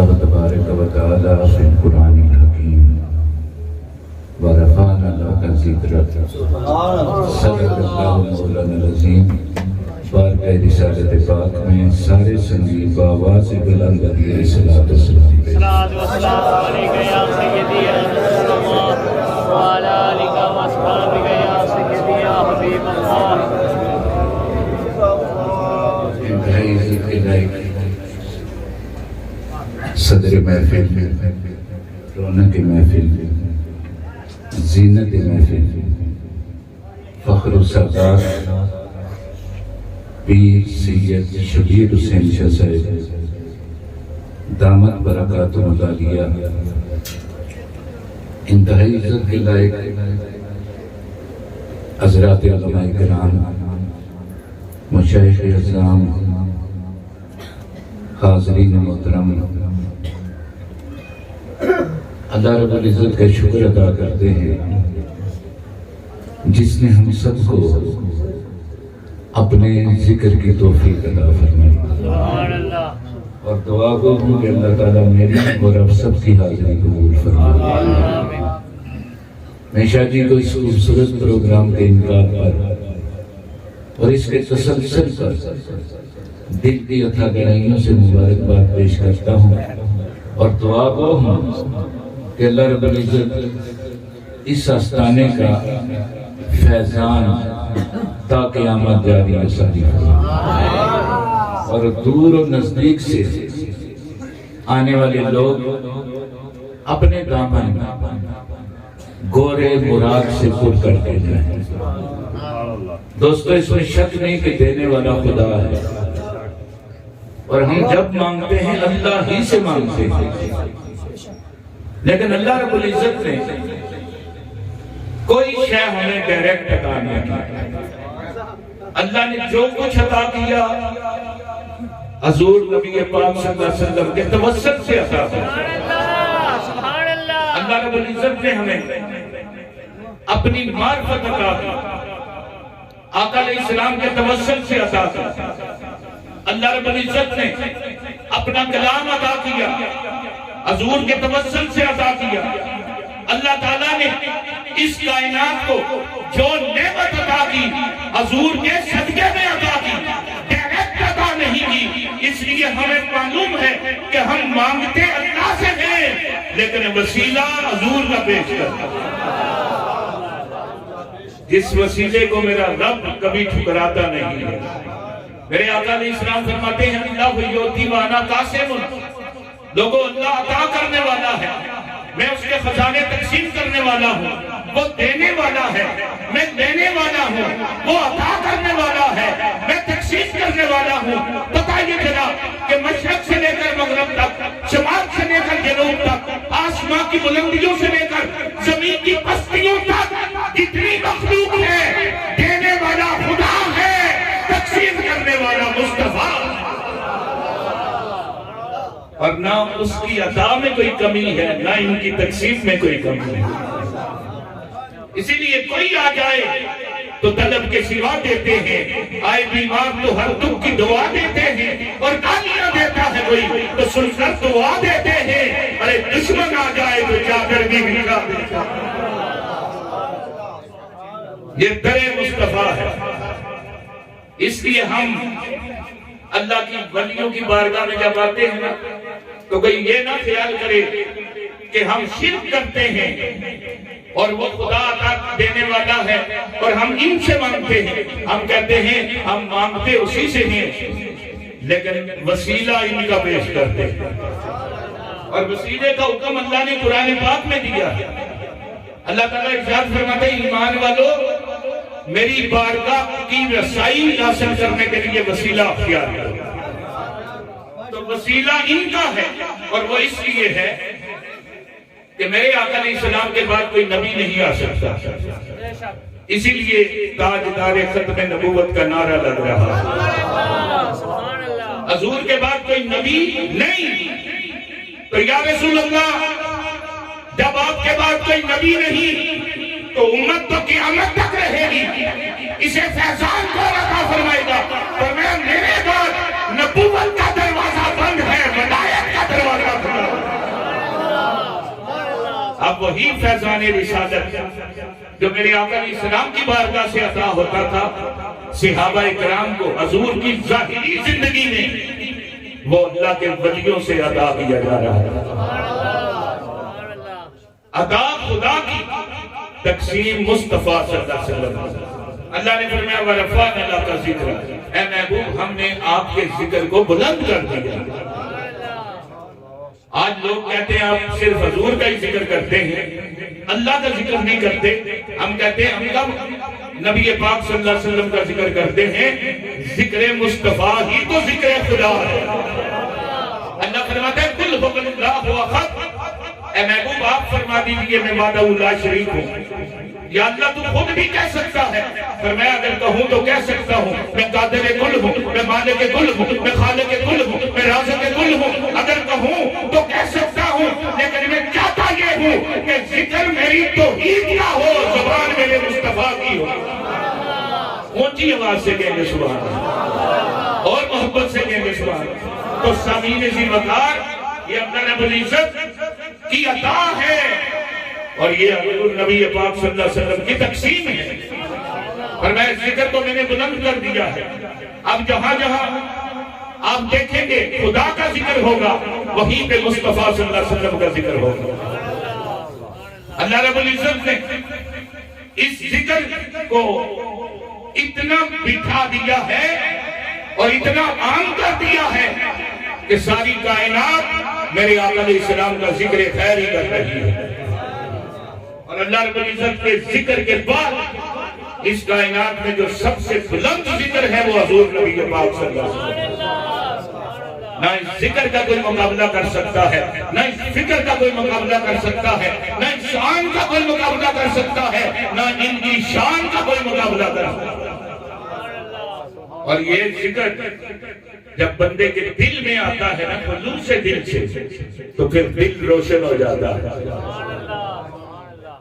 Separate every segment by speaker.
Speaker 1: اللہ تبارک و تعالی فی القرآن الحکیم ورفعنا لک ذکرک صدق اللہ مولانا العظیم۔ بارگاہ رسالت پاک میں سارے سنگی بآواز بلند علیہ صلاۃ والسلام پیش۔
Speaker 2: صلاۃ والسلام علیک یا سیدی یا رسول اللہ وعلی آلک و اصحابک یا سیدی یا حبیب اللہ۔
Speaker 1: انتہائی عزت کے لائق صدر محفل، رونق محفل، زینت محفل، فخر و سردار پیر سید شبیر حسین شاہ صاحب دامت برکات مطالعہ، انتہائی عزت کے لائق حضرات علماء کرام، مشائخ اعظام، حاضرین محترم، اللہ رب العزت کا شکر ادا کرتے ہیں جس نے ہم سب کو اپنے ذکر کی توفیق عطا فرمائی، اور دعا کو ہوں کہ اللہ تعالیٰ میری اور اب سب کی حاضری قبول فرمائے۔ میں شاہ جی کو اس خوبصورت پروگرام کے انعقاد پر اور اس کے تسلسل پر دل کی عطا گہرائیوں سے مبارکباد پیش کرتا ہوں، اور دعا کو ہوں کہ اللہ رب العزت اس آستانے کا فیضان تا قیامت جاری و ساری فرمائے، اور دور و نزدیک سے آنے والے لوگ اپنے دامن گورے مراد سے پر کرتے جائیں۔ دوستو، اس میں شک نہیں کہ دینے والا خدا ہے، اور ہم جب مانگتے ہیں اللہ ہی سے مانگتے ہیں، لیکن اللہ رب العزت نے کوئی شے ہمیں ڈائریکٹ عطا نہیں کی۔ اللہ نے جو کچھ عطا کیا حضور نبی پاک صلی اللہ علیہ وسلم کے توسط سے عطا کیا۔ اللہ رب العزت نے ہمیں اپنی معرفت عطا کی، آقا علیہ السلام کے توسط سے عطا کی۔ اللہ رب العزت نے اپنا کلام عطا کیا، حضور کے توسط سے عطا کیا۔ اللہ تعالیٰ نے اس کائنات کو جو نعمت عطا کی حضور کے صدقے میں عطا کی، ڈائریکٹ عطا نہیں کی۔ اس لیے ہمیں معلوم ہے کہ ہم مانگتے اللہ سے ہیں، لیکن وسیلہ حضور کا پیش کرتا۔ جس وسیلے کو میرا رب کبھی ٹھکراتا نہیں ہے۔ میرے آقا علیہ السلام فرماتے ہیں اللہ یعطی وانا قاسم، لوگوں اللہ عطا کرنے والا ہے، میں اس کے خزانے تقسیم کرنے والا ہوں۔ وہ دینے والا ہے، میں دینے والا ہوں۔ وہ عطا کرنے والا ہے، میں تقسیم کرنے والا ہوں۔ بتائیے ذرا کہ مشرق سے لے کر مغرب تک، شمال سے لے کر جنوب تک، آسمان کی بلندیوں سے لے کر زمین کی پستیوں تک جتنی مخلوق ہے، دینے والا خدا ہے، تقسیم کرنے والا مصطفیٰ، اور نہ اس کی عطا میں کوئی کمی ہے، نہ ان کی تقسیم میں کوئی کمی ہے۔ اسی لیے کوئی آ جائے تو طلب کے سوا دیتے ہیں، آئے بیمار تو ہر دکھ کی دعا دیتے ہیں، اور گالیاں دیتا ہے کوئی تو سن کر دعا دیتے ہیں، ارے دشمن آ جائے تو چادر بھی بھیجا دیتا ہے۔ یہ در مصطفیٰ ہے۔ اس لیے ہم اللہ کی ولیوں کی بارگاہ میں جب آتے ہیں نا تو کوئی یہ نہ خیال کرے کہ ہم شرک کرتے ہیں اور وہ خدا عطا دینے والا ہے اور ہم ان سے مانگتے ہیں۔ ہم کہتے ہیں ہم مانگتے اسی سے ہیں، لیکن وسیلہ ان کا پیش کرتے ہیں، اور وسیلے کا حکم اللہ نے قرآن پاک میں دیا ہے۔ اللہ تعالیٰ ارشاد فرماتے ہیں ایمان والو، میری بارگاہ کی رسائی حاصل کرنے کے لیے وسیلہ اختیار کرو۔ تو وسیلہ ان کا ہے، اور وہ اس لیے ہے کہ میرے آقا علیہ السلام کے بعد کوئی نبی نہیں آ سکتا، اسی لیے تاجدار ختم نبوت کا نعرہ لگ رہا ہے۔ حضور کے بعد کوئی نبی نہیں، تو یا رسول اللہ جب آپ کے بعد کوئی نبی نہیں تو امت تو قیامت تک رہے گی، اسے فیضان کو عطا فرمائے گا۔ فرمایا میرے بعد نبوت کا دروازہ بند ہے، ولایت کا دروازہ کھلا اب وہی فیضان رسالت جو میرے آقا علیہ السلام کی بارگاہ سے عطا ہوتا تھا صحابہ کرام کو حضور کی ظاہری زندگی میں وہ اللہ کے ولیوں سے عطا کیا جا رہا ہے۔ عطا خدا کی تقسیم مصطفیٰ صلی اللہ علیہ وسلم۔ اللہ نے فرمایا وَرَفَعْنَا لَكَ ذِكْرَكَ، اے محبوب ہم نے آپ کے ذکر کو بلند کر دیا۔ آج لوگ کہتے ہیں آپ صرف حضور کا ہی ذکر کرتے ہیں، اللہ کا ذکر نہیں کرتے۔ ہم کہتے ہیں ہم کب نبی پاک صلی اللہ علیہ وسلم کا ذکر کرتے ہیں؟ ذکر مصطفیٰ ہی تو ذکر خدا ہے۔ اللہ فرماتا ہے قُلْ هُوَ اللَّهُ أَحَدٌ، اے محبوب آپ فرما دیجئے میں وحدہ لا شریک ہوں۔ یا اللہ تو خود بھی کہہ سکتا ہے، فرمایا اگر کہوں تو کہہ سکتا ہوں میں قادر کل ہوں، میں مالک کل ہوں، میں خالق کل ہوں، میں رازق کل ہوں۔ اگر کہوں تو کہہ سکتا ہوں، لیکن میں چاہتا یہ ہوں کہ ذکر میری توحید کا ہو، زبان میرے مصطفیٰ کی ہو۔ اونچی آواز سے کہیں گے سبحان اللہ، اور محبت سے کہیں گے سبحان اللہ۔ تو سامعین ذی وقار، یہ اللہ رب العزت کی عطا ہے اور یہ حضور نبی پاک صلی اللہ علیہ وسلم کی تقسیم ہے۔ اور میں ذکر تو میں نے بلند کر دیا ہے۔ اب جہاں جہاں آپ دیکھیں گے خدا کا ذکر ہوگا، وہیں پہ مصطفیٰ صلی اللہ علیہ وسلم کا ذکر ہوگا۔ اللہ رب العزت نے اس ذکر کو اتنا بٹھا دیا ہے اور اتنا عام کر دیا ہے کہ ساری کائنات میرے آقا علیہ السلام کا ذکر خیر ہی کر رہی ہے۔ اور اللہ رب العزت کے ذکر کے بعد اس کائنات میں جو سب سے بلند ذکر ہے وہ حضور نبی پاک صلی اللہ علیہ وسلم۔ نہ اس ذکر کا کوئی مقابلہ کر سکتا ہے، نہ اس فکر کا کوئی مقابلہ کر سکتا ہے، نہ اس شان کا کوئی مقابلہ کر سکتا ہے، نہ ان کی شان کا کوئی مقابلہ کر سکتا ہے۔ اور یہ ذکر جب بندے کے دل میں آتا ہے نا خلوص سے دل سے، تو پھر دل روشن ہو جاتا ہے۔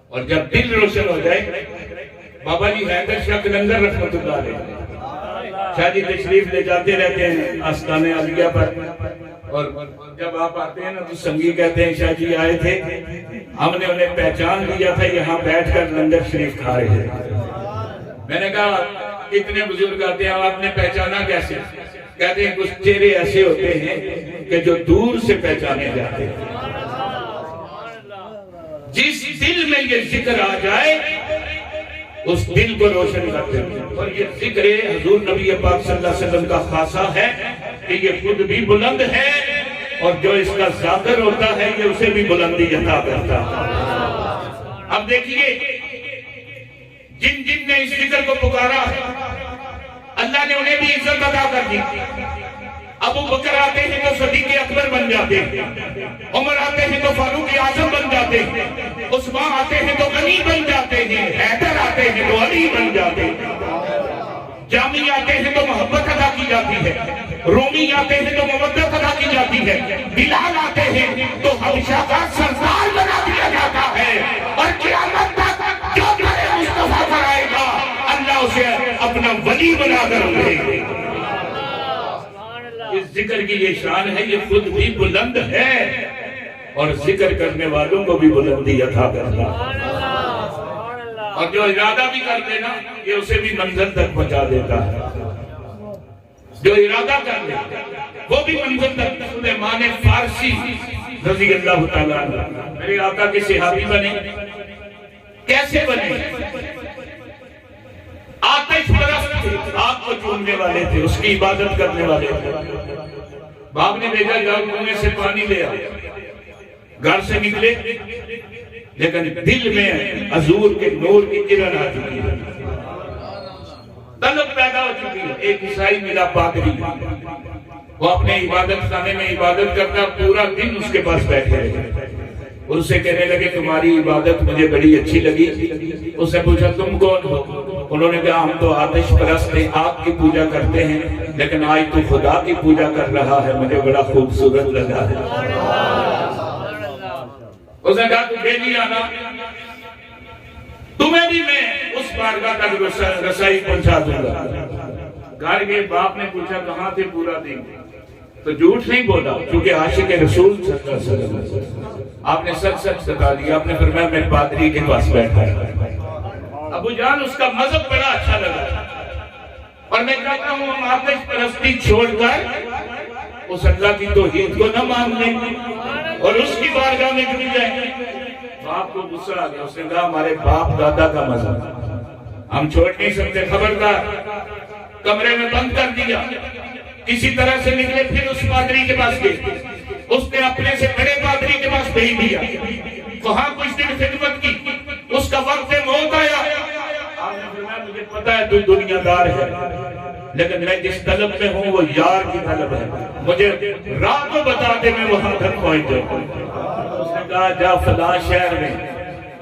Speaker 1: اور جب دل روشن ہو جائے، بابا جی حیدر شاہ قلندر رحمت اللہ علیہ شاہ جی تشریف لے جاتے رہتے ہیں آستانِ عالیہ پر، اور جب آپ آتے ہیں نا تو سنگی کہتے ہیں شاہ جی آئے تھے، ہم نے انہیں پہچان لیا تھا، یہاں بیٹھ کر لنگر شریف کھا رہے تھے۔ میں نے کہا اتنے بزرگ آتے ہیں آپ نے پہچانا کیسے؟ کہتے ہیں کچھ چہرے ایسے ہوتے ہیں کہ جو دور سے پہچانے جاتے ہیں۔ جس دل میں یہ ذکر آ جائے اس دل کو روشن کرتے ہیں۔ اور یہ ذکر حضور نبی پاک صلی اللہ علیہ وسلم کا خاصہ ہے کہ یہ خود بھی بلند ہے اور جو اس کا ذاکر ہوتا ہے یہ اسے بھی بلندی عطا کرتا ہے۔ اب دیکھیے جن جن نے اس ذکر کو پکارا ہے اللہ نے انہیں بھی عزت عطا کر دی۔ ابو بکر آتے ہیں تو صدیق اکبر بن جاتے ہیں، عمر آتے ہیں تو فاروق اعظم بن جاتے ہیں، عثمان آتے ہیں تو غنی بن جاتے ہیں، حیدر آتے ہیں تو علی بن جاتے ہیں، جامی آتے ہیں تو محبت ادا کی جاتی ہے، رومی آتے ہیں تو مودت ادا کی جاتی ہے، بلال آتے ہیں تو حبشہ کا سردار بنا دیا جاتا ہے۔ اور قیامت تک جو میرے مصطفیٰ پر آئے گا اللہ اسے اپنا ولی بنا کر دے گا۔ اس ذکر کی یہ شان ہے، یہ خود بھی بلند ہے اور ذکر کرنے والوں کو بھی بلندی عطا کرتا ہے۔ اور جو ارادہ بھی کر دے نا یہ اسے بھی منزل تک پہنچا دیتا ہے۔ جو ارادہ کر دے وہ بھی منزل تک۔ سلیمان فارسی رضی اللہ تعالیٰ عنہ میرے آقا کے صحابی بنے، کیسے بنے؟ آتش پرست تھے، آگ کو چوننے والے تھے، اس کی عبادت کرنے والے تھے۔ باپ نے بھیجا جاؤ کنویں سے پانی لے آؤ، گھر سے نکلے لیکن دل میں حضور کے نور کی کرن آ چکی ہے، طلب پیدا ہو چکی ہے۔ ایک عیسائی ملا پادری، وہ اپنے عبادت خانے میں عبادت کرتا، پورا دن اس کے پاس بیٹھے رہے، ان سے کہنے لگے تمہاری عبادت مجھے بڑی اچھی لگی۔ اس نے پوچھا تم کون ہو؟ انہوں نے کہا ہم تو آتش پرست ہیں، آگ کی پوجا کرتے ہیں، لیکن آج تو خدا کی پوجا کر رہا ہے، مجھے بڑا خوبصورت لگا ہے۔ اس نے کہا تم ڈیلی آنا، تمہیں بھی میں اس بارگاہ تک رسائی پہنچا دوں گا۔ گھر کے باپ نے پوچھا کہاں تھے پورا دن؟ تو جھوٹ نہیں بولا، کیونکہ عاشق رسول صلی اللہ علیہ وسلم آپ نے سچ سچ بتا دیا. آپ نے فرمایا میں پادری کے پاس بیٹھا ہے. ابو جان اس کا مذہب بڑا اچھا لگا اور میں کہتا ہوں ہم آتش پرستی چھوڑ کر اس اللہ کی توحید کو نہ مان لیں اور اس کی بارگاہ میں جڑ جائیں. باپ کو غصہ آ گیا، اس نے کہا ہمارے باپ دادا کا مذہب ہم چھوڑ نہیں سکتے. خبردار. کمرے میں بند کر دیا. کسی طرح سے نکلے، پھر اس پادری کے پاس گئے. اس نے اپنے سے بڑے پادری کے پاس بھیج دیا. وہاں کچھ دن خدمت کی. اس کا وقت موت آیا. آپ نے فرمایا مجھے پتا ہے تو دنیا دار ہے، لیکن میں جس طلب میں ہوں وہ یار کی طلب ہے. مجھے راہ تو بتا دے میں وہاں تک پہنچ جاؤں. اس نے کہا جا فلاں شہر میں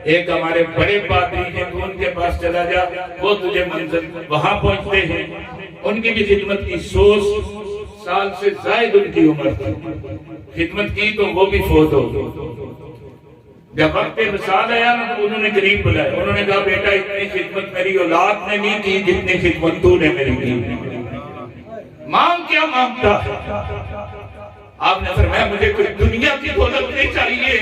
Speaker 1: ایک ہمارے بڑے پادری ہیں، تو ان کے پاس چلا جا، وہ تجھے منزل وہاں پہنچتے ہیں. ان کی بھی خدمت کی. 100 سال سے زائد ان کی عمر تھی. خدمت کی تو وہ بھی فوت ہو گئی. جب وقت وصال آیا نا تو انہوں نے قریب بلایا. انہوں نے کہا بیٹا اتنی خدمت میری اولاد نے نہیں کی جتنی خدمت تو نے میری کی. مانگ کیا مانگتا؟ آپ نے فرمایا مجھے کوئی دنیا کی دولت نہیں چاہیے،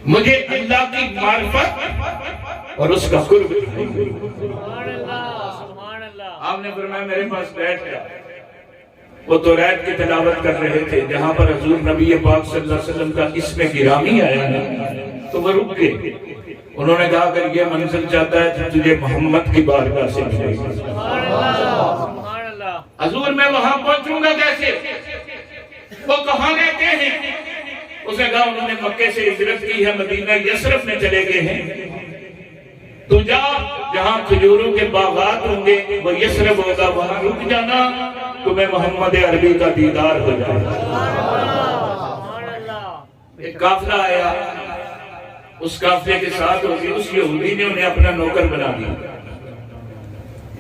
Speaker 1: مجھے اللہ کی معرفت اور اس کا قرب. آپ نے فرمایا میرے پاس بیٹھ گیا. وہ توریت کی تلاوت کر رہے تھے جہاں پر حضور نبی پاک صلی اللہ علیہ وسلم کا اسم گرامی آیا نا تو وہ رک گئے. انہوں نے کہا اگر یہ منزل چاہتا ہے تو تجھے محمد کی بارگاہ سے ملے گا. حضور میں وہاں پہنچوں گا کیسے؟ وہ کہاں رہتے ہیں؟ اس نے کہا انہوں نے مکے سے ہجرت کی ہے، مدینہ یثرب میں چلے گئے ہیں. تو جا جہاں کھجوروں کے باغات ہوں گے وہ یثرب ہوگا، وہاں رک جانا، تمہیں محمد عربی کا دیدار ہو جائے گا. ایک قافلہ آیا، اس قافلے کے ساتھ ہوگی. اس یہودی نے انہیں اپنا نوکر بنا دیا.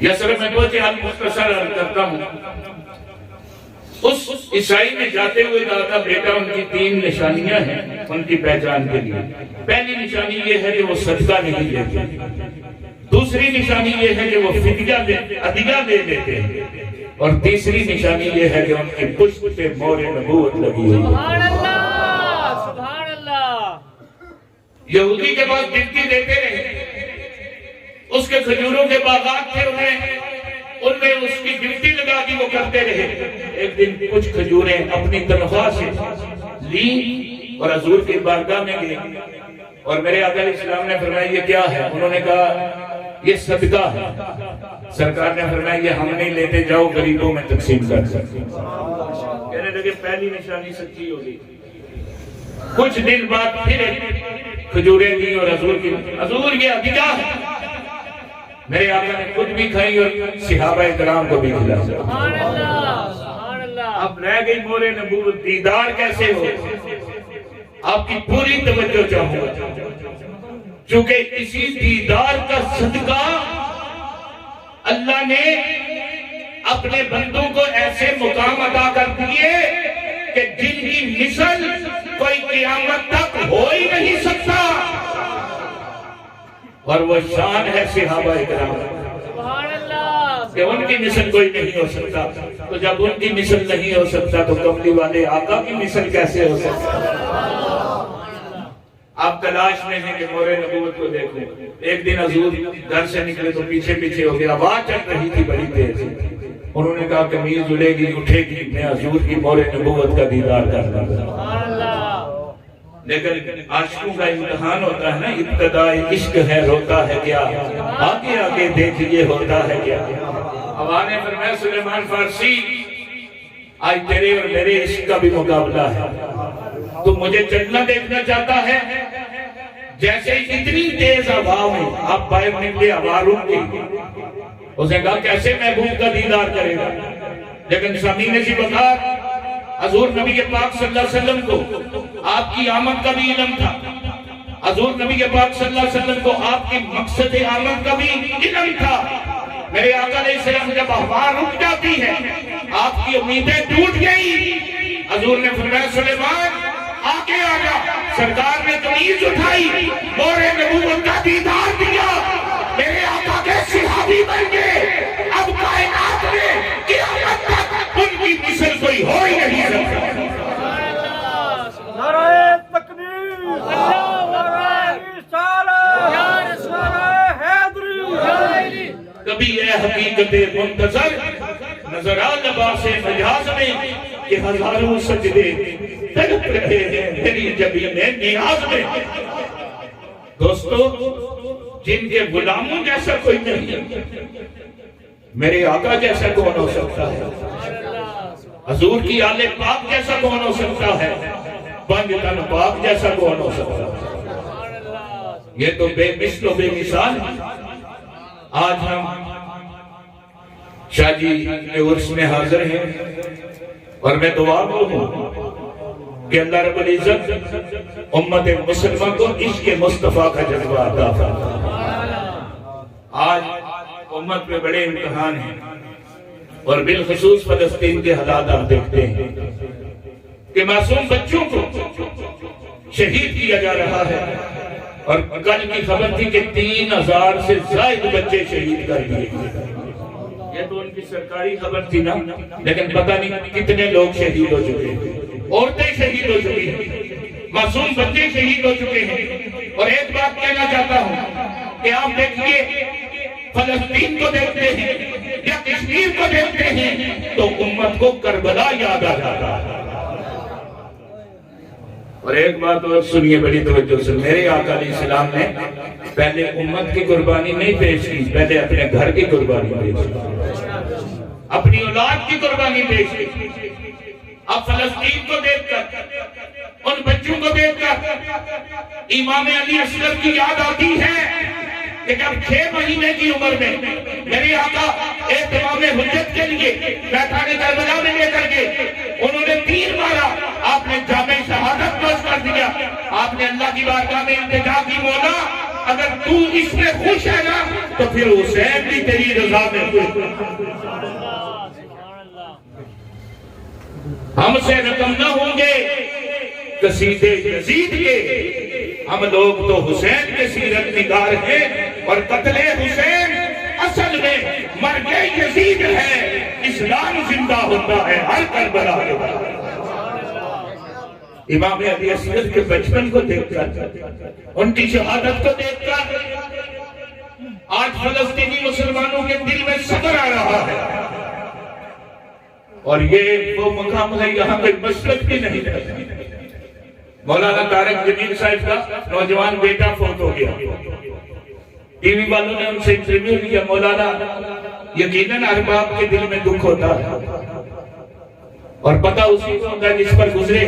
Speaker 1: یثرب میں پہنچے. حال مختصر عرض کرتا ہوں. اس عیسائی میں جاتے ہوئے کہا تھا بیٹا ان کی 3 نشانیاں ہیں ان کی پہچان کے لیے. پہلی نشانی یہ ہے کہ وہ صدقہ نہیں لیتے. دوسری نشانی یہ ہے کہ وہ عطیہ دے دیتے ہیں. اور تیسری نشانی یہ ہے کہ ان کی پشت پہ مور نبوت لگی ہوئی.
Speaker 2: سبحان اللہ، سبحان اللہ.
Speaker 1: یہودی کے پاس گنتی دیتے رہے. اس کے کھجوروں کے باغات تھے، ان میں اس کی گنتی لگا دی، وہ کرتے رہے. ایک دن کچھ کھجوریں اپنی تنخواہ سے لی اور حضور کی بارگاہ میں گئے. اور میرے آقا علیہ السلام نے فرمایا یہ کیا ہے؟ انہوں نے کہا یہ صدقہ ہے. سرکار نے فرمایا یہ ہم نہیں لیتے، جاؤ غریبوں میں تقسیم کر سکتے. کہنے لگے پہلی نشانی سچی ہوگی. کچھ دن بعد پھر کھجوریں دی اور حضور یہ عقیدہ ہے. میرے آقا نے خود بھی کھائی اور صحابہ کرام کو بھی کھلائی.
Speaker 2: سبحان اللہ، سبحان اللہ.
Speaker 1: اب رہ گئی مور نبوت. دیدار کیسے ہو؟ آپ کی پوری توجہ چاہوں گا، چونکہ اسی دیدار کا صدقہ اللہ نے اپنے بندوں کو ایسے مقام عطا کر دیے کہ جن کی مثل کوئی قیامت تک ہو ہی نہیں سکتا. اور وہ شان ہے صحابہ کرام
Speaker 2: سبحان اللہ
Speaker 1: کہ ان کی مثل کوئی نہیں ہو سکتا. تو جب ان کی مثل نہیں ہو سکتا تو کملی والے آقا کی مثل کیسے ہو سکتا؟ آپ تلاش میں ہیں کہ مور نبوت کو دیکھو. ایک دن حضور گھر سے نکلے تو پیچھے پیچھے ہو گیا. آواز چل رہی تھی بڑی تیز. انہوں نے کہا قمیض اڑے گی اٹھے گی، میں حضور کی مور نبوت کا دیدار کرنا.
Speaker 2: سبحان اللہ.
Speaker 1: لیکن عاشقوں کا امتحان ہوتا ہے نا. ابتدائی عشق ہے روتا ہے کیا، آگے آگے دیکھئے ہوتا ہے کیا. حوا نے فرمایا سلیمان فارسی آج تیرے اور میرے عشق کا بھی مقابلہ ہے. تو مجھے چلنا دیکھنا چاہتا ہے. جیسے اتنی تیز ہوا میں آپ باہر نکلے ہوا رک گئی. اس نے کہا کیسے محبوب کا دیدار کرے گا؟ لیکن سامعین سی بتا حضور نبی پاک صلی اللہ علیہ وسلم کو آپ کی آمد کا بھی علم تھا. حضور نبی پاک صلی اللہ علیہ وسلم کو آپ کی مقصد آمد کا بھی علم تھا. میرے آقا علیہ السلام جب ہوا رک جاتی ہے آپ کی امیدیں ٹوٹ گئی. حضور نے فرمایا سلیمان آگے آجا. سرکار نے قمیض اٹھائی، مور نبوت کا دیدار دیا. میرے آقا کے صحابی بن گئے. اب کائنات میں قیامت تک ان کی کوئی ہو ہی نہیں سکتا۔
Speaker 3: نعرہ تکبیر، نعرہ رسالت، نعرہ حیدری۔
Speaker 1: کبھی اے حقیقت منتظر نظر آ لباس مجاز میں کہ ہزاروں سجدے تڑپ رہے ہیں میری جبین نیاز میں۔ دوستو، جن کے غلاموں جیسا کوئی نہیں، میرے آقا جیسا کون ہو سکتا ہے؟ حضور کی آل پاک جیسا کون ہو سکتا ہے؟ بند تن پاک جیسا کون ہو سکتا ہے؟ یہ تو بے مثل و بے مثال ہے۔ آج ہم شاہ جی کے عرس میں حاضر ہیں اور میں دعا گو ہوں کہ اللہ رب العزت امت مسلمہ کو عشق مصطفیٰ کا جذبہ عطا فرمائے۔ آج امت میں بڑے امتحان ہیں اور بالخصوص فلسطین کے حالات آپ دیکھتے ہیں کہ معصوم بچوں کو شہید کیا جا رہا ہے، اور کل کی خبر تھی کہ 3000 سے زائد بچے شہید کر دیے گئے۔ یہ تو ان کی سرکاری خبر تھی نا، لیکن پتہ نہیں کتنے لوگ شہید ہو چکے ہیں، عورتیں شہید ہو چکی ہیں، معصوم بچے شہید ہو چکے ہیں۔ اور ایک بات کہنا چاہتا ہوں کہ آپ دیکھیے، فلسطین کو دیکھتے ہیں یا کشمیر کو دیکھتے ہیں تو امت کو کربلا یاد آ جاتا ہے۔ اور ایک بات اور سنیے بڑی توجہ سے، میرے آقا علیہ السلام نے پہلے امت کی قربانی نہیں پیش کی، پہلے اپنے گھر کی قربانی پیش کی، اپنی اولاد کی قربانی پیش کی۔ اب فلسطین کو دیکھ کر، ان بچوں کو دیکھ کر امام علی اصغر کی یاد آتی ہے کہ جب 6 مہینے کی عمر میں میرے آقا اہتمام حجت کے لیے میدان کربلا میں لے کر کے انہوں نے تیر مارا، آپ نے جامع شہادت پیش کر دیا۔ آپ نے اللہ کی بارگاہ میں التجا کی، مولا اگر تو اس میں خوش ہے نا تو پھر حسین بھی تیری رضا میں خوش۔ ہم سے رقم نہ ہوں گے قصیدے یزید کے، ہم لوگ تو حسین کے سیرت نگار ہیں، اور قتل حسین اصل میں مرگ یزید ہے۔ اسلام زندہ ہوتا ہے ہر کربلا کے بعد۔ امام علی اصغر کے بچپن کو دیکھ کر، ان کی شہادت کو دیکھ کر آج فلسطینی مسلمانوں کے دل میں صبر آ رہا ہے، اور یہ وہ مقام ہے یہاں پہ مسلک بھی نہیں رہتا۔ مولانا طارق جمیل صاحب کا نوجوان بیٹا فوت ہو گیا، ٹی وی والوں نے ان سے انٹرویو لیا، مولانا یقیناً ہر باپ کے دل میں دکھ ہوتا ہے اور پتہ اسی کو ہوتا ہے جس پر گزرے،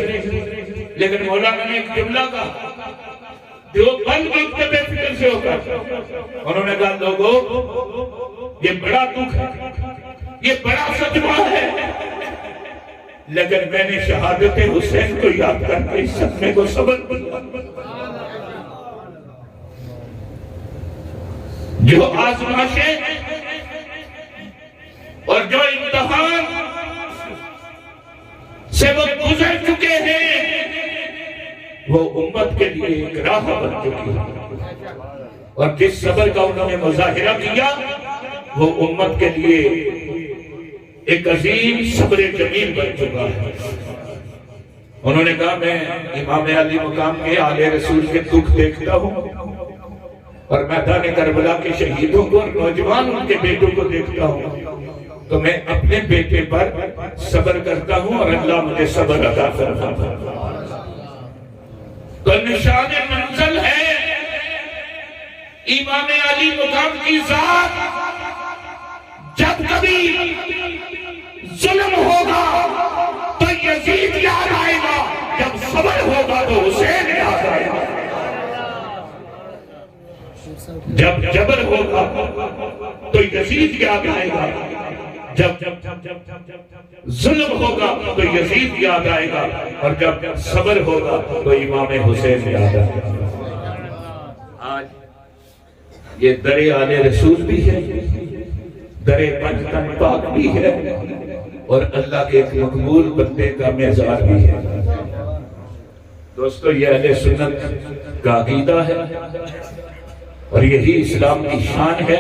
Speaker 1: لیکن مولانا نے ایک جملہ کہا جو بند وقت بے فکر سے ہوگا۔ انہوں نے کہا لوگوں، یہ بڑا دکھ ہے، یہ بڑا صدمہ ہے، لیکن میں نے شہادت حسین کو یاد کر کے اس صدمے کو صبر کیا۔ جو آزمائشیں اور جو امتحان سے وہ گزر چکے ہیں، وہ امت کے لیے ایک راہ بن چکی ہے، اور جس صبر کا انہوں نے مظاہرہ کیا وہ امت کے لیے ایک عظیم صبر جمیل بن چکا ہے۔ انہوں نے کہا میں امام علی مقام کے آل رسول کے دکھ دیکھتا ہوں اور میدان کربلا کے شہیدوں کو اور نوجوان ان کے بیٹوں کو دیکھتا ہوں تو میں اپنے بیٹے پر صبر کرتا ہوں اور اللہ مجھے صبر عطا فرماتا ہے۔ تو نشان منزل ہے امام علی مقام کی ذات۔ جب کبھی ظلم ہوگا تو یزید یاد آئے گا، جب صبر ہوگا تو حسین یاد آئے گا۔ جب جبر ہوگا تو یزید یاد آئے گا، جب ظلم ہوگا تو یزید یاد آئے گا، اور جب صبر ہوگا تو امام حسین یاد آئے گا۔ آج یہ در آل رسول بھی ہے، در پنجتن پاک بھی ہے، اور اللہ کے ایک مقبول بندے کا معزار بھی ہے۔ دوستو، یہ اہل سنت کا عقیدہ ہے اور یہی اسلام کی شان ہے،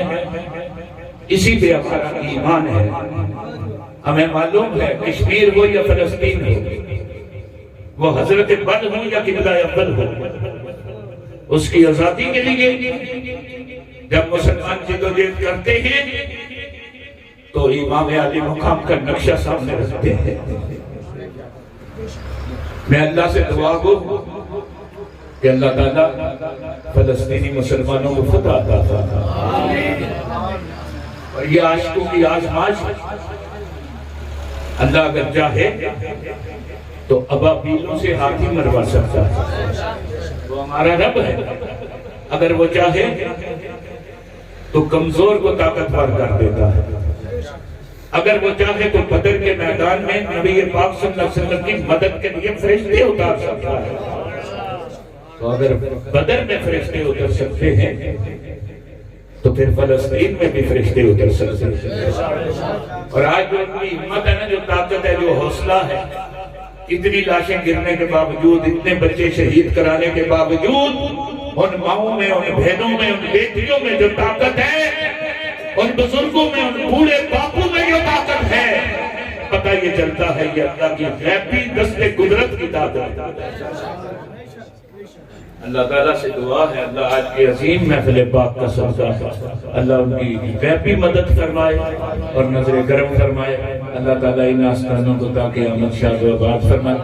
Speaker 1: اسی پہ ہمارا ایمان ہے۔ ہمیں معلوم ہے کشمیر ہو یا فلسطین ہو، وہ حضرت بل ہو یا قبلہ اول ہو، اس کی آزادی کے لیے جب مسلمان جدوجہد کرتے ہیں تو امام عالی مقام کا نقشہ سامنے رکھتے ہیں۔ میں اللہ سے دعا گو کہ اللہ تعالیٰ فلسطینی مسلمانوں کو فتح عطا فرمائے، اور یہ عاشقوں کی آزمائش اللہ اگر چاہے تو ابابیلوں سے ہاتھی مروا سکتا ہے، وہ ہمارا رب ہے۔ اگر وہ چاہے تو کمزور کو طاقتور کر دیتا ہے، اگر وہ چاہے تو بدر کے میدان میں نبی پاک صلی اللہ علیہ وسلم کی مدد کے لیے فرشتے اتار سکتا ہے۔ تو اگر بدر میں فرشتے اتر سکتے ہیں تو پھر فلسطین میں بھی فرشتے اتر سکتے ہیں۔ اور آج جو اتنی ہمت ہے نا، جو طاقت ہے، جو حوصلہ ہے، اتنی لاشیں گرنے کے باوجود، اتنے بچے شہید کرانے کے باوجود، ان ماؤں میں، ان بہنوں میں، ان بیٹیوں میں جو طاقت ہے، ان بزرگوں میں، ان بوڑھے باپوں میں جو طاقت ہے، پتہ یہ چلتا ہے یہ اللہ کی غیبی دست قدرت کی طاقت ہے۔ اللہ تعالیٰ سے دعا ہے اللہ آج کی عظیم محفل پاک کا صدقہ اللہ ان کی غیبی مدد فرمائے اور نظر کرم فرمائے۔ اللہ تعالیٰ ان آستانوں کو تاکہ آمد شاد و آباد فرمائے۔